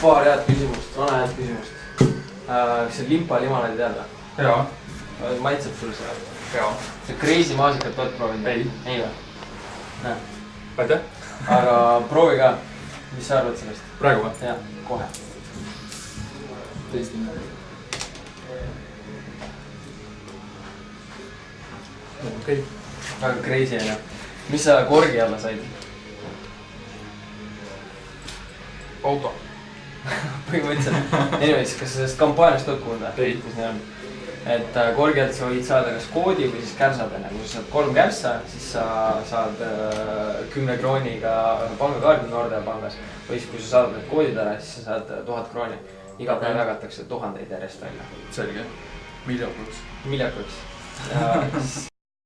paar head küsimust, vana head küsimust. Kas see limpa limonaadi tead või? Jaa. Maitseb sul seda? Jaa. See Crazy maasikat oled proovinud? Ei. Ei või? Näe. Aitäh. Aga proovi ka. Mis sa arvad sellest? Praegu või? Jah, kohe. Tõesti. Okei. Väga crazy on ju. Mis sa korgi alla said? Auto. Põhimõtteliselt. Anyways, kas sellest kampaaniast oled kuulda? Ei. Mis neil on? Et korgi alt sa võid saada kas koodi või siis kärsapenne. Kui sa saad 3 kärsa, siis sa saad 10 krooniga pangakaardi Nordea pangas. Või siis kui sa saadad need koodid ära, siis sa saad 1000 krooni. Iga päev jagatakse 1000 järjest välja. Selge. Miljakuks. Miljakuks.